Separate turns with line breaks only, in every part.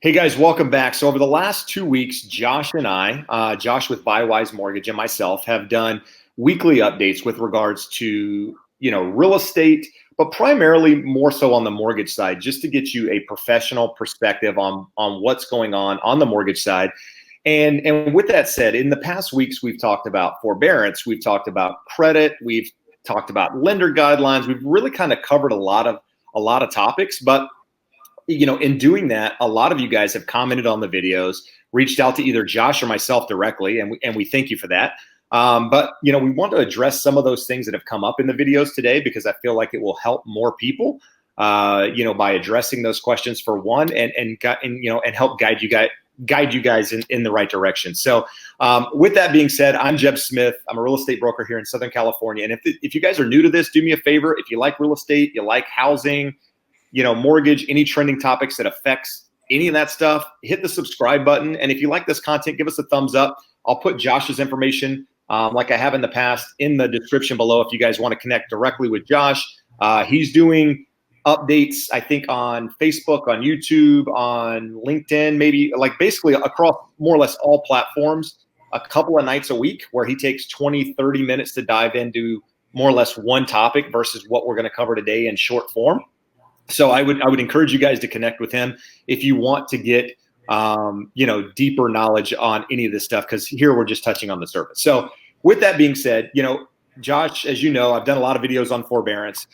Hey guys, welcome back. So over the last 2 weeks, Josh and I, Josh with Buywise Mortgage and myself, have done weekly updates with regards to real estate, but primarily more so on the mortgage side, just to get you a professional perspective on what's going on the mortgage side. And with that said, in the past weeks, we've talked about forbearance, we've talked about credit, we've talked about lender guidelines. We've really kind of covered a lot of topics, but in doing that, a lot of you guys have commented on the videos, reached out to either Josh or myself directly, and we thank you for that. But we want to address some of those things that have come up in the videos today because I feel like it will help more people, by addressing those questions for one, and help guide you guys in the right direction. So, with that being said, I'm Jeb Smith. I'm a real estate broker here in Southern California, and if you guys are new to this, do me a favor. If you like real estate, you like housing, mortgage, any trending topics that affects any of that stuff, hit the subscribe button. And if you like this content, give us a thumbs up. I'll put Josh's information, like I have in the past, in the description below if you guys want to connect directly with Josh. He's doing updates, I think, on Facebook, on YouTube, on LinkedIn, maybe like basically across more or less all platforms, a couple of nights a week where he takes 20, 30 minutes to dive into more or less one topic versus what we're going to cover today in short form. So I would encourage you guys to connect with him if you want to get deeper knowledge on any of this stuff, because here we're just touching on the surface. So with that being said, Josh, as you know, I've done a lot of videos on forbearance.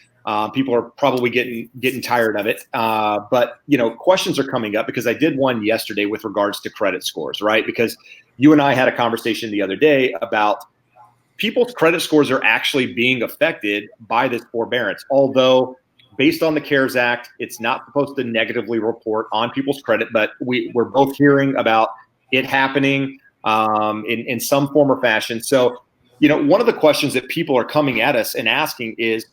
People are probably getting tired of it, but questions are coming up because I did one yesterday with regards to credit scores, right? Because you and I had a conversation the other day about people's credit scores are actually being affected by this forbearance, although based on the CARES Act, it's not supposed to negatively report on people's credit, but we're both hearing about it happening in some form or fashion. So, one of the questions that people are coming at us and asking is,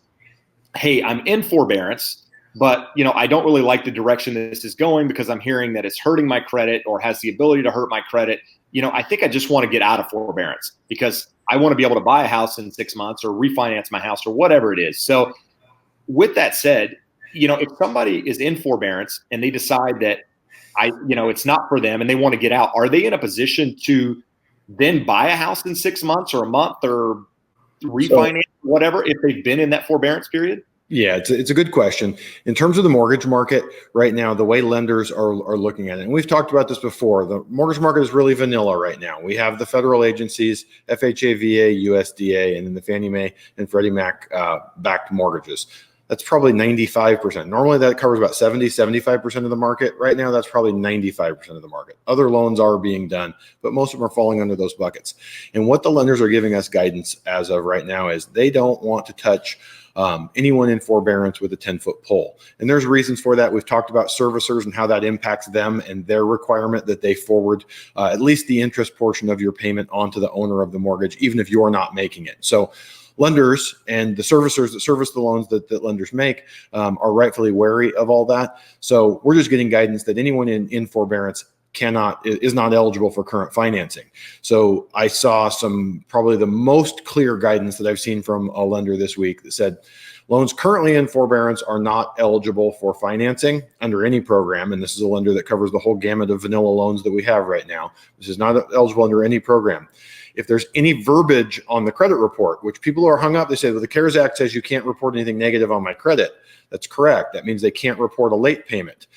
hey, I'm in forbearance, but, I don't really like the direction this is going because I'm hearing that it's hurting my credit or has the ability to hurt my credit. I think I just want to get out of forbearance because I want to be able to buy a house in 6 months or refinance my house or whatever it is. So, with that said, if somebody is in forbearance and they decide that it's not for them and they want to get out, are they in a position to then buy a house in 6 months or a month or refinance, whatever, if they've been in that forbearance period?
Yeah, it's a good question. In terms of the mortgage market right now, the way lenders are looking at it, and we've talked about this before, the mortgage market is really vanilla right now. We have the federal agencies, FHA, VA, USDA, and then the Fannie Mae and Freddie Mac backed mortgages. That's probably 95%. Normally that covers about 75% of the market. Right now, that's probably 95% of the market. Other loans are being done, but most of them are falling under those buckets. And what the lenders are giving us guidance as of right now is they don't want to touch anyone in forbearance with a 10-foot pole. And there's reasons for that. We've talked about servicers and how that impacts them and their requirement that they forward at least the interest portion of your payment onto the owner of the mortgage, even if you're not making it. So lenders and the servicers that service the loans that lenders make are rightfully wary of all that. So we're just getting guidance that anyone in forbearance is not eligible for current financing. So I saw probably the most clear guidance that I've seen from a lender this week that said loans currently in forbearance are not eligible for financing under any program. And this is a lender that covers the whole gamut of vanilla loans that we have right now. This is not eligible under any program. If there's any verbiage on the credit report, which people are hung up, they say, well, the CARES Act says you can't report anything negative on my credit. That's correct. That means they can't report a late payment.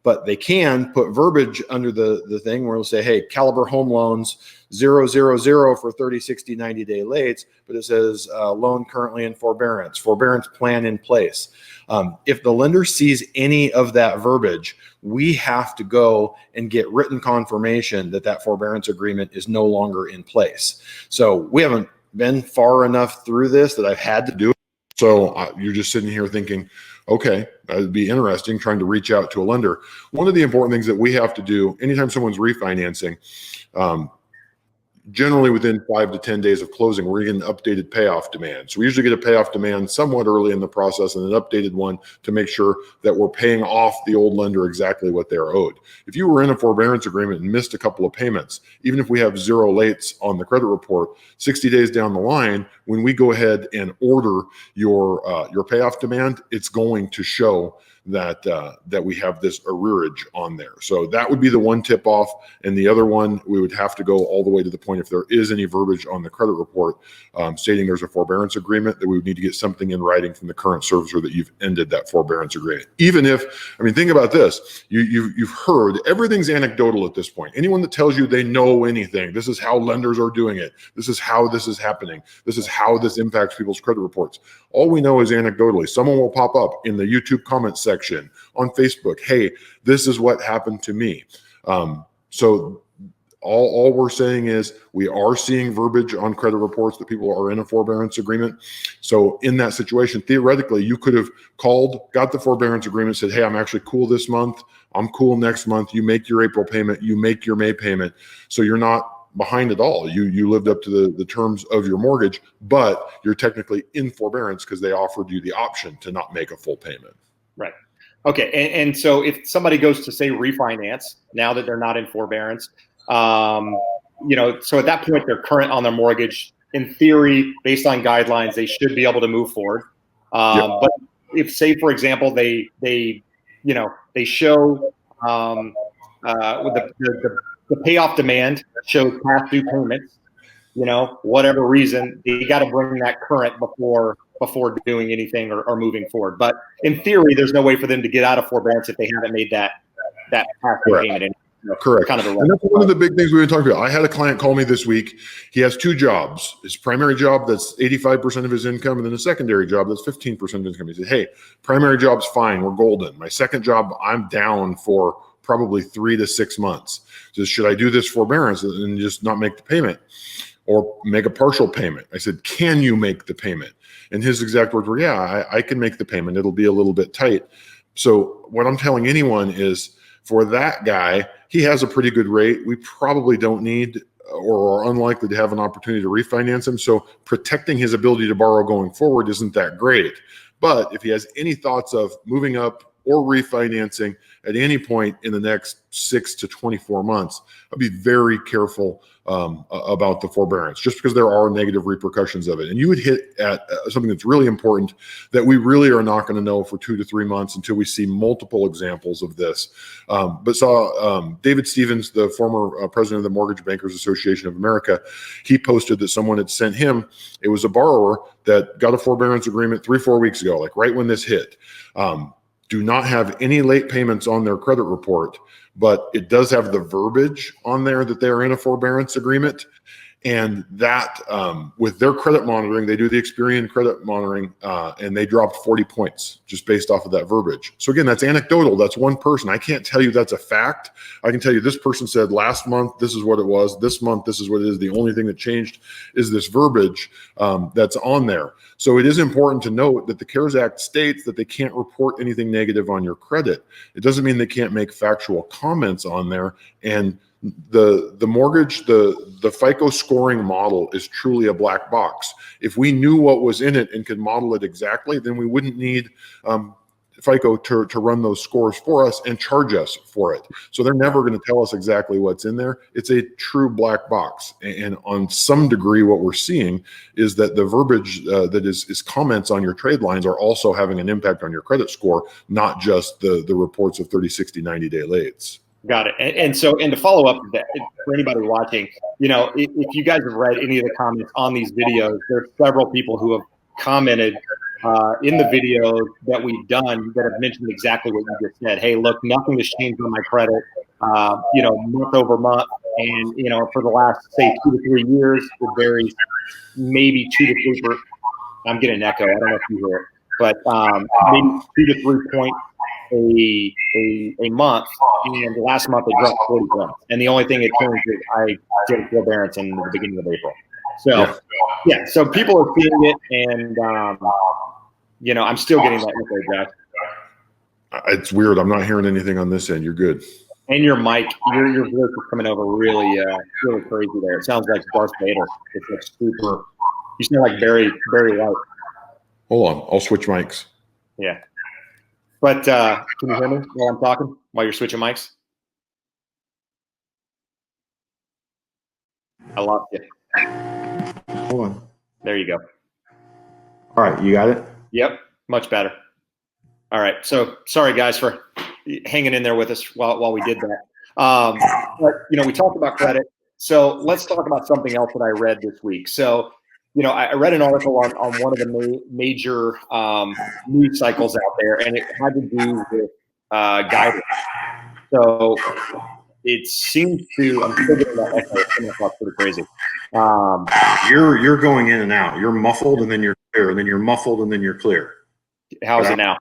But they can put verbiage under the thing where it'll say, hey, Caliber Home Loans 000 for 30, 60, 90-day lates, but it says loan currently in forbearance plan in place. If the lender sees any of that verbiage, we have to go and get written confirmation that forbearance agreement is no longer in place. So we haven't been far enough through this that I've had to do it. So you're just sitting here thinking, okay, that'd be interesting trying to reach out to a lender. One of the important things that we have to do anytime someone's refinancing, generally within 5 to 10 days of closing, we're getting updated payoff demand. So we usually get a payoff demand somewhat early in the process and an updated one to make sure that we're paying off the old lender exactly what they're owed. If you were in a forbearance agreement and missed a couple of payments, even if we have 0 lates on the credit report, 60 days down the line, when we go ahead and order your payoff demand, it's going to show that we have this arrearage on there. So that would be the one tip off. And the other one, we would have to go all the way to the point, if there is any verbiage on the credit report stating there's a forbearance agreement, that we would need to get something in writing from the current servicer that you've ended that forbearance agreement. Even if, I mean, think about this, you've heard everything's anecdotal at this point. Anyone that tells you they know anything, this is how lenders are doing it, this is how this is happening, this is how this impacts people's credit reports. All we know is anecdotally. Someone will pop up in the YouTube comment section on Facebook, hey, this is what happened to me. So all we're saying is we are seeing verbiage on credit reports that people are in a forbearance agreement. So in that situation, theoretically, you could have called, got the forbearance agreement, said, hey, I'm actually cool this month, I'm cool next month. You make your April payment, you make your May payment. So you're not behind at all. You lived up to the terms of your mortgage, but you're technically in forbearance because they offered you the option to not make a full payment.
Right. Okay. And so if somebody goes to, say, refinance now that they're not in forbearance, so at that point they're current on their mortgage. In theory, based on guidelines, they should be able to move forward. But if, say, for example, they show with the payoff demand shows past due payments, whatever reason, they got to bring that current before doing anything or moving forward. But in theory, there's no way for them to get out of forbearance if they haven't made that past due payment.
Correct. And that's one of the big things we've been talking about. I had a client call me this week. He has two jobs. His primary job, that's 85% of his income, and then a secondary job, that's 15% of his income. He said, hey, primary job's fine. We're golden. My second job, I'm down for probably 3 to 6 months. So should I do this forbearance and just not make the payment or make a partial payment? I said, can you make the payment? And his exact words were, yeah, I can make the payment. It'll be a little bit tight. So what I'm telling anyone is, for that guy, he has a pretty good rate. We probably don't need or are unlikely to have an opportunity to refinance him. So protecting his ability to borrow going forward isn't that great. But if he has any thoughts of moving up or refinancing at any point in the next 6 to 24 months, I'd be very careful about the forbearance, just because there are negative repercussions of it. And you would hit at something that's really important that we really are not going to know for 2 to 3 months until we see multiple examples of this. But saw David Stevens, the former president of the Mortgage Bankers Association of America, he posted that someone had sent him, it was a borrower that got a forbearance agreement 3-4 weeks ago, like right when this hit. Do not have any late payments on their credit report, but it does have the verbiage on there that they're in a forbearance agreement. And that with their credit monitoring, they do the Experian credit monitoring, and they dropped 40 points just based off of that verbiage. So again, that's anecdotal. That's one person. I can't tell you that's a fact. I can tell you this person said last month, this is what it was. This month, this is what it is. The only thing that changed is this verbiage that's on there. So it is important to note that the CARES Act states that they can't report anything negative on your credit. It doesn't mean they can't make factual comments on there. And the mortgage, the FICO scoring model is truly a black box. If we knew what was in it and could model it exactly, then we wouldn't need FICO to run those scores for us and charge us for it. So they're never going to tell us exactly what's in there. It's a true black box. And on some degree, what we're seeing is that the verbiage that is comments on your trade lines are also having an impact on your credit score, not just the reports of 30, 60, 90-day lates.
Got it. And so to follow up that, for anybody watching, if you guys have read any of the comments on these videos, there's several people who have commented in the video that we've done that have mentioned exactly what you just said. Hey, look, nothing has changed on my credit, month over month. And, for the last, say, 2 to 3 years, it varies maybe 2 to 3. I'm getting an echo. I don't know if you hear it, but maybe 2 to 3 points a month, and last month it dropped 40 points. And the only thing it changed is I did forbearance in the beginning of April. So yeah, so people are seeing it, and I'm still getting that echo, Josh.
It's weird. I'm not hearing anything on this end. You're good.
And your mic, your voice is coming over really crazy there. It sounds like Darth Vader. It's like super. You sound like Barry White.
Hold on, I'll switch mics.
Yeah. But can you hear me while I'm talking, while you're switching mics? I lost you.
Hold on.
There you go.
All right, you got it?
Yep, much better. All right. So sorry, guys, for hanging in there with us while we did that. But we talked about credit. So let's talk about something else that I read this week. So I read an article on one of the major news cycles out there, and it had to do with guidelines. So it seems to. I'm still getting that echo. It's coming across pretty crazy.
You're going in and out. You're muffled and then you're clear, and then you're muffled and then you're clear.
How is it now?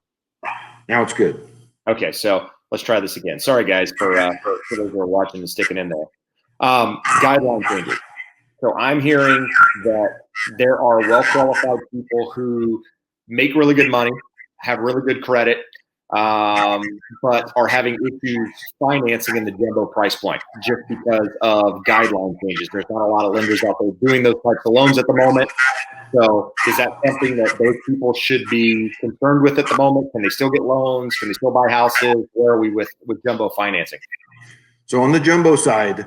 Now it's good.
Okay, so let's try this again. Sorry, guys, for those who are watching and sticking in there. Guideline changes. So I'm hearing that there are well-qualified people who make really good money, have really good credit, but are having issues financing in the jumbo price point just because of guideline changes. There's not a lot of lenders out there doing those types of loans at the moment. So is that something that those people should be concerned with at the moment? Can they still get loans? Can they still buy houses? Where are we with jumbo financing?
So on the jumbo side,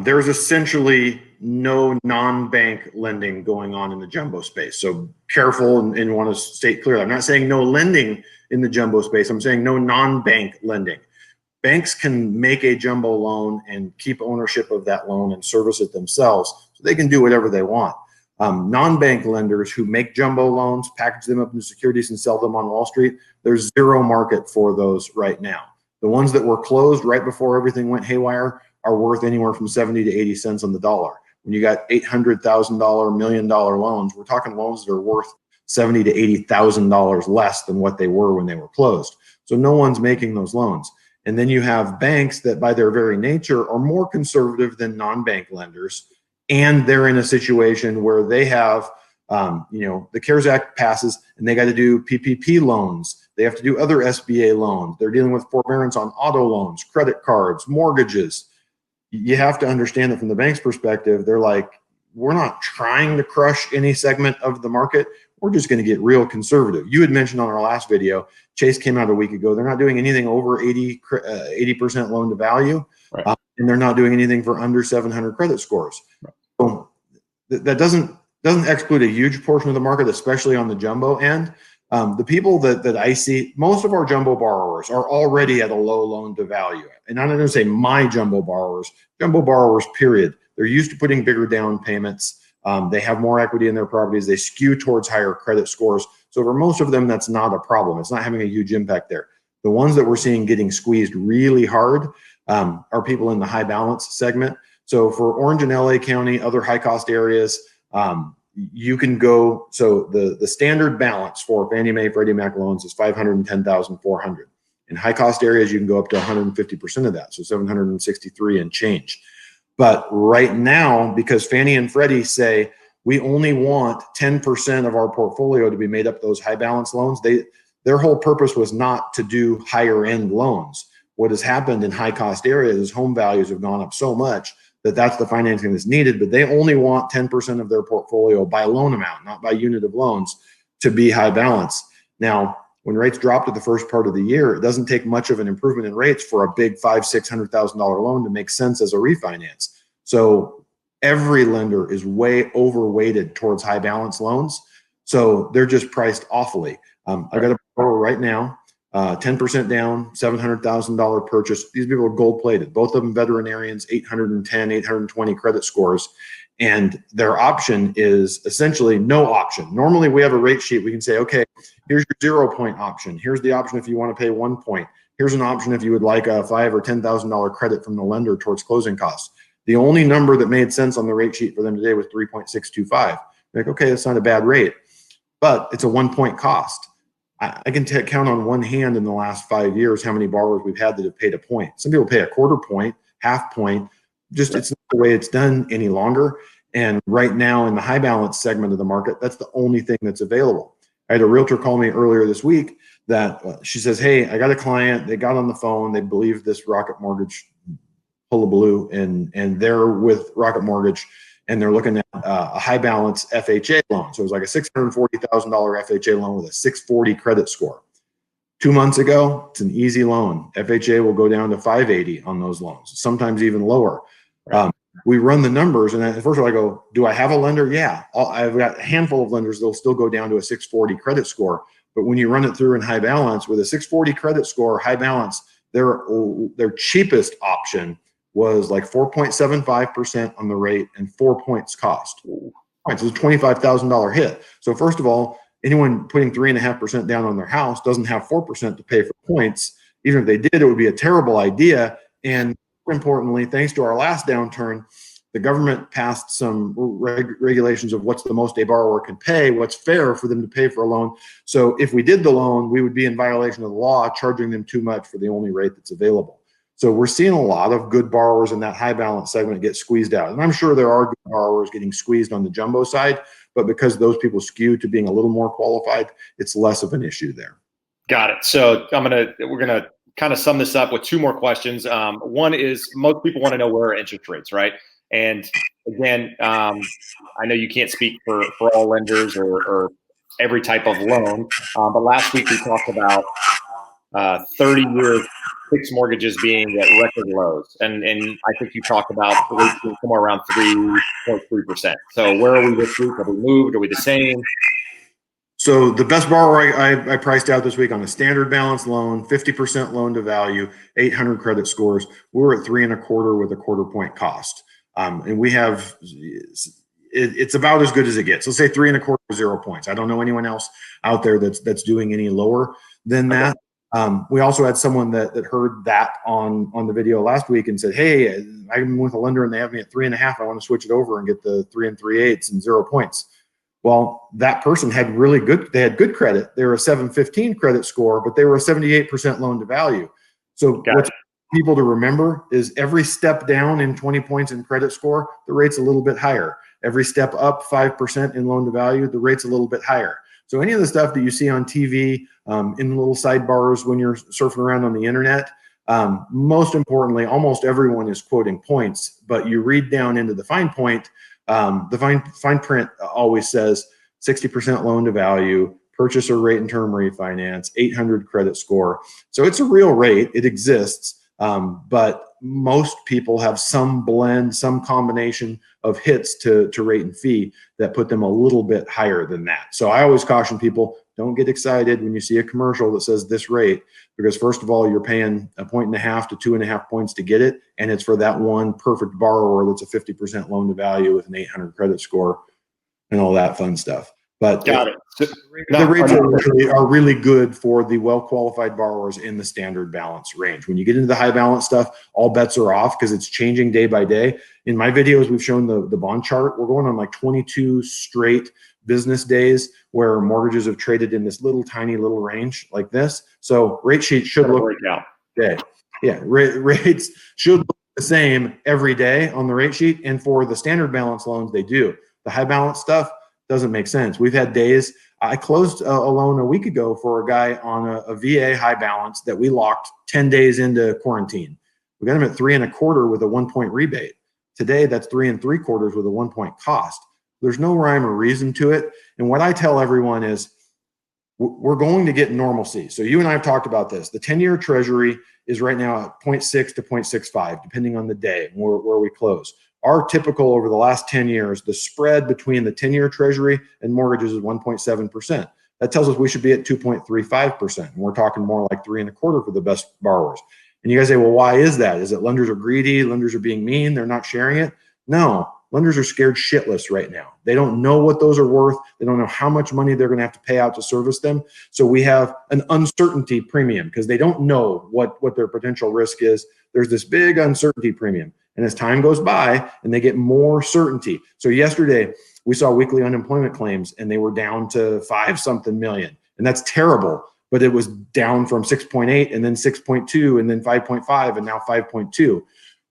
there's essentially no non-bank lending going on in the jumbo space. So careful and want to state clearly, I'm not saying no lending in the jumbo space. I'm saying no non-bank lending. Banks can make a jumbo loan and keep ownership of that loan and service it themselves. So they can do whatever they want. Non-bank lenders who make jumbo loans, package them up into securities and sell them on Wall Street, there's zero market for those right now. The ones that were closed right before everything went haywire are worth anywhere from 70 to 80 cents on the dollar. When you got $800,000, $1 million loans, we're talking loans that are worth $70 to $80,000 less than what they were when they were closed. So no one's making those loans. And then you have banks that by their very nature are more conservative than non-bank lenders. And they're in a situation where they have, the CARES Act passes and they got to do PPP loans. They have to do other SBA loans. They're dealing with forbearance on auto loans, credit cards, mortgages. You have to understand that from the bank's perspective, they're like, we're not trying to crush any segment of the market. We're just going to get real conservative. You had mentioned on our last video, Chase came out a week ago. They're not doing anything over 80% loan to value.
Right.
And they're not doing anything for under 700 credit scores. Right. So that doesn't exclude a huge portion of the market, especially on the jumbo end. The people that I see, most of our jumbo borrowers are already at a low loan to value. And I'm not going to say my jumbo borrowers, period. They're used to putting bigger down payments. They have more equity in their properties. They skew towards higher credit scores. So for most of them, that's not a problem. It's not having a huge impact there. The ones that we're seeing getting squeezed really hard are people in the high balance segment. So for Orange and LA County, other high cost areas, you can go, so the standard balance for Fannie Mae, Freddie Mac loans is $510,400. In high cost areas, you can go up to 150% of that, so 763 and change. But right now, because Fannie and Freddie say we only want 10% of our portfolio to be made up those high balance loans, their whole purpose was not to do higher end loans. What has happened in high cost areas is home values have gone up so much that's the financing that's needed, but they only want 10% of their portfolio by loan amount, not by unit of loans, to be high balance. Now, when rates dropped at the first part of the year, it doesn't take much of an improvement in rates for a big $500,000-$600,000 loan to make sense as a refinance. So every lender is way overweighted towards high balance loans. So they're just priced awfully. I got a borrower right now, 10% down, $700,000 purchase. These people are gold plated, both of them veterinarians, 810, 820 credit scores. And their option is essentially no option. Normally we have a rate sheet. We can say, okay, here's your 0 point option. Here's the option if you want to pay 1 point. Here's an option if you would like a $5,000 or $10,000 credit from the lender towards closing costs. The only number that made sense on the rate sheet for them today was 3.625. Like, okay, that's not a bad rate, but it's a 1 point cost. I can count on one hand in the last 5 years how many borrowers we've had that have paid a point. Some people pay a 1/4 point, 1/2 point. Just it's not the way it's done any longer. And right now in the high balance segment of the market, that's the only thing that's available. I had a realtor call me earlier this week that she says, hey, I got a client. They got on the phone. They believe this Rocket Mortgage hullabaloo, and they're with Rocket Mortgage, and they're looking at a high balance FHA loan. So it was like a $640,000 FHA loan with a 640 credit score. 2 months ago, it's an easy loan. FHA will go down to 580 on those loans, sometimes even lower. We run the numbers, and first of all, I go, do I have a lender? Yeah. I've got a handful of lenders that'll still go down to a 640 credit score. But when you run it through in high balance with a 640 credit score, high balance, their cheapest option was like 4.75% on the rate and 4 points cost. It's a $25,000 hit. So first of all, anyone putting 3.5% down on their house doesn't have 4% to pay for points. Even if they did, it would be a terrible idea. And more importantly, thanks to our last downturn, the government passed some regulations of what's the most a borrower can pay, what's fair for them to pay for a loan. So if we did the loan, we would be in violation of the law, charging them too much for the only rate that's available. So we're seeing a lot of good borrowers in that high balance segment get squeezed out. And I'm sure there are good borrowers getting squeezed on the jumbo side, but because those people skew to being a little more qualified, it's less of an issue there.
Got it. So we're gonna kind of sum this up with two more questions. One is, most people want to know where are interest rates, right? And again, I know you can't speak for all lenders or every type of loan, but last week we talked about 30-year fixed mortgages being at record lows, and I think you talked about rates being somewhere around 3.3%. So where are we this week? Have we moved? Are we the same?
So the best borrower I priced out this week on a standard balance loan, 50% loan to value, 800 credit scores. We were at 3.25 with a 1/4 point cost. And we have, it's about as good as it gets. Let's say 3.25, 0 points. I don't know anyone else out there that's doing any lower than that. We also had someone that heard that on the video last week and said, hey, I'm with a lender and they have me at 3.5. I want to switch it over and get the 3 3/8 and 0 points. Well, that person had they had good credit. They were a 715 credit score, but they were a 78% loan to value. So what's people to remember is every step down in 20 points in credit score, the rate's a little bit higher. Every step up 5% in loan to value, the rate's a little bit higher. So any of the stuff that you see on TV, in little sidebars when you're surfing around on the internet, most importantly, almost everyone is quoting points, but you read down into the fine point, the fine print always says 60% loan to value, purchaser rate and term refinance, 800 credit score. So it's a real rate, it exists, but most people have some blend, some combination of hits to rate and fee that put them a little bit higher than that. So I always caution people, don't get excited when you see a commercial that says this rate, because first of all, you're paying 1.5 to 2.5 points to get it. And it's for that one perfect borrower that's a 50% loan to value with an 800 credit score and all that fun stuff. But
Got it.
The rates are really good for the well-qualified borrowers in the standard balance range. When you get into the high balance stuff, all bets are off because it's changing day by day. In my videos, we've shown the bond chart. We're going on like 22 straight business days where mortgages have traded in this tiny little range like this. So rate sheet should look okay. Yeah, rates should look the same every day on the rate sheet. And for the standard balance loans, they do. The high balance stuff doesn't make sense. We've had days. I closed a loan a week ago for a guy on a VA high balance that we locked 10 days into quarantine. We got him at 3.25 with a 1 point rebate. Today, that's 3.75 with a 1 point cost. There's no rhyme or reason to it. And what I tell everyone is we're going to get normalcy. So you and I have talked about this. The 10-year treasury is right now at 0.6 to 0.65, depending on the day where we close. Our typical over the last 10 years, the spread between the 10-year treasury and mortgages is 1.7%. That tells us we should be at 2.35%. And we're talking more like 3.25 for the best borrowers. And you guys say, well, why is that? Is it lenders are greedy? Lenders are being mean? They're not sharing it? No, lenders are scared shitless right now. They don't know what those are worth. They don't know how much money they're going to have to pay out to service them. So we have an uncertainty premium because they don't know what their potential risk is. There's this big uncertainty premium. And as time goes by and they get more certainty. So yesterday we saw weekly unemployment claims and they were down to 5-something million. And that's terrible, but it was down from 6.8 and then 6.2 and then 5.5 and now 5.2.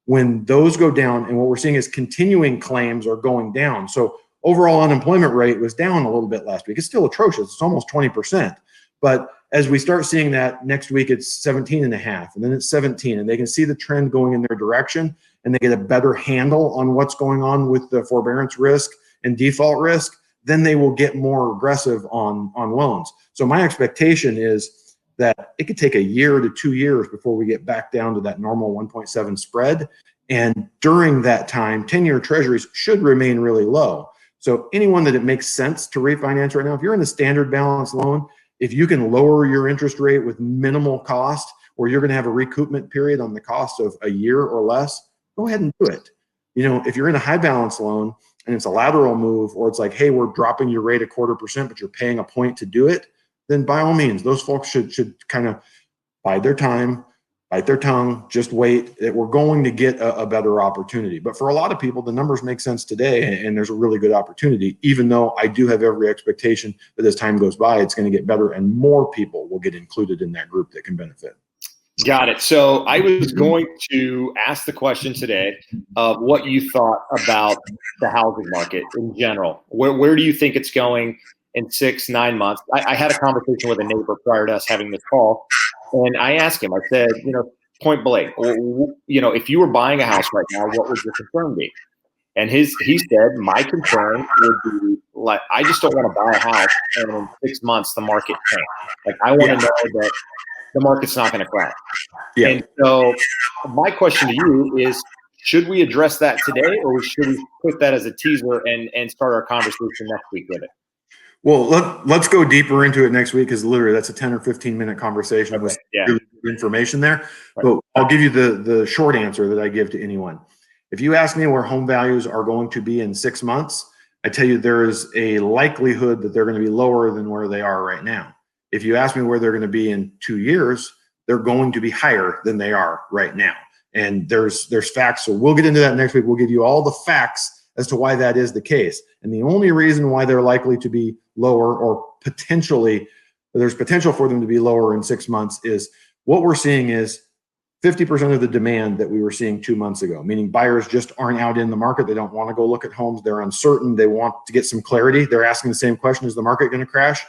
When those go down, and what we're seeing is continuing claims are going down. So overall unemployment rate was down a little bit last week. It's still atrocious. It's almost 20%. But as we start seeing that next week, it's 17.5, and then it's 17, and they can see the trend going in their direction, and they get a better handle on what's going on with the forbearance risk and default risk, then they will get more aggressive on loans. So my expectation is that it could take a year to 2 years before we get back down to that normal 1.7 spread. And during that time, 10-year treasuries should remain really low. So anyone that it makes sense to refinance right now, if you're in a standard balance loan, if you can lower your interest rate with minimal cost, or you're going to have a recoupment period on the cost of a year or less, go ahead and do it. If you're in a high balance loan and it's a lateral move, or it's like, hey, we're dropping your rate 0.25%, but you're paying a point to do it, then by all means, those folks should kind of bide their time, bite their tongue, just wait. That we're going to get a better opportunity. But for a lot of people, the numbers make sense today, and there's a really good opportunity, even though I do have every expectation that as time goes by, it's going to get better and more people will get included in that group that can benefit.
Got it. So I was going to ask the question today of what you thought about the housing market in general. Where do you think it's going in 6-9 months? I had a conversation with a neighbor prior to us having this call, and I asked him, I said, point blank, if you were buying a house right now, what would your concern be? And he said, my concern would be, like, I just don't want to buy a house and in 6 months the market tanks. Like, I want to know that the market's not going to crash. Yeah. And so my question to you is, should we address that today, or should we put that as a teaser and start our conversation next week with it?
Well, let's go deeper into it next week, because literally that's a 10 or 15-minute conversation with really good information there. Right. But I'll give you the short answer that I give to anyone. If you ask me where home values are going to be in 6 months, I tell you there is a likelihood that they're going to be lower than where they are right now. If you ask me where they're going to be in 2 years, they're going to be higher than they are right now. And there's facts. So we'll get into that next week. We'll give you all the facts as to why that is the case. And the only reason why they're likely to be lower, or there's potential for them to be lower in 6 months, is what we're seeing is 50% of the demand that we were seeing 2 months ago, meaning buyers just aren't out in the market. They don't want to go look at homes. They're uncertain. They want to get some clarity. They're asking the same question: is the market going to crash?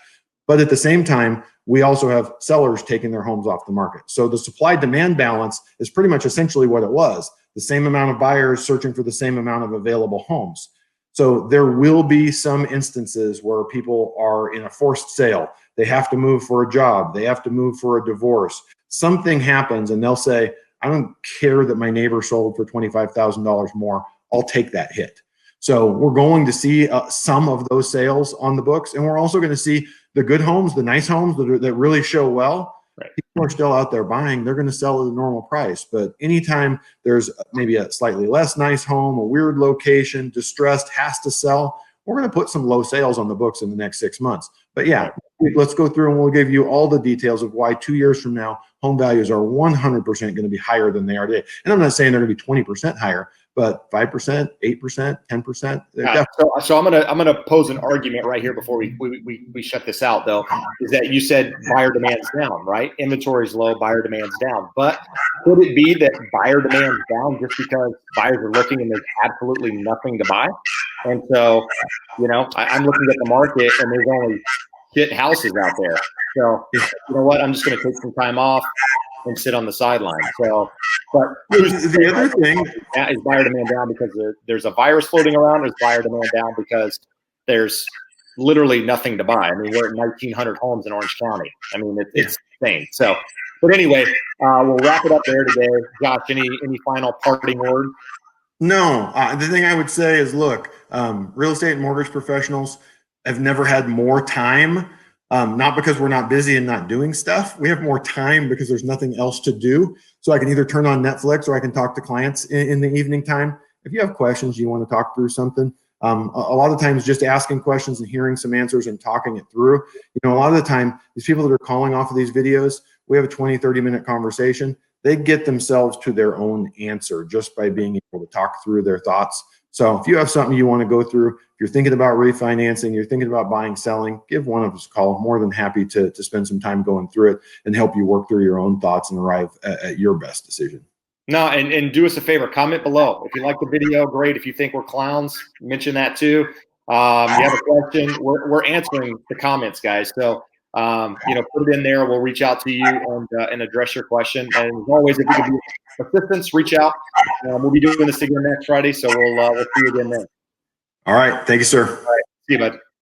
But at the same time, we also have sellers taking their homes off the market. So the supply-demand balance is pretty much essentially what it was: the same amount of buyers searching for the same amount of available homes. So there will be some instances where people are in a forced sale. They have to move for a job. They have to move for a divorce. Something happens and they'll say, I don't care that my neighbor sold for $25,000 more. I'll take that hit. So we're going to see some of those sales on the books. And we're also going to see the good homes, the nice homes that really show well. Right. People are still out there buying. They're going to sell at a normal price. But anytime there's maybe a slightly less nice home, a weird location, distressed, has to sell, we're going to put some low sales on the books in the next 6 months. But yeah, let's go through and we'll give you all the details of why 2 years from now, home values are 100% going to be higher than they are today. And I'm not saying they're going to be 20% higher, but 5%, 8%, 10%.
So I'm gonna pose an argument right here before we shut this out, though, is that you said buyer demand's down, right? Inventory's low, buyer demand's down. But could it be that buyer demand's down just because buyers are looking and there's absolutely nothing to buy? And so, I'm looking at the market and there's only shit houses out there. So you know what? I'm just gonna take some time off and sit on the sideline. So, but
the other thing
is buyer demand down because there's a virus floating around, or is buyer demand down because there's literally nothing to buy? I mean, we're at 1,900 homes in Orange County. I mean, it's insane. So, but anyway, we'll wrap it up there today. Josh, any final parting word?
No, the thing I would say is, look, real estate and mortgage professionals have never had more time. Not because we're not busy and not doing stuff. We have more time because there's nothing else to do. So I can either turn on Netflix or I can talk to clients in the evening time. If you have questions, you want to talk through something, a lot of times just asking questions and hearing some answers and talking it through. A lot of the time, these people that are calling off of these videos, we have a 20, 30-minute conversation. They get themselves to their own answer just by being able to talk through their thoughts. So if you have something you want to go through, if you're thinking about refinancing, you're thinking about buying, selling, give one of us a call. More than happy to spend some time going through it and help you work through your own thoughts and arrive at your best decision.
No, and do us a favor, comment below. If you like the video, great. If you think we're clowns, mention that too. You have a question, we're answering the comments, guys. So, put it in there. We'll reach out to you and address your question. And as always, if you can be assistance, reach out. We'll be doing this again next Friday, so we'll see you again then.
All right. Thank you, sir.
All right. See you, bud.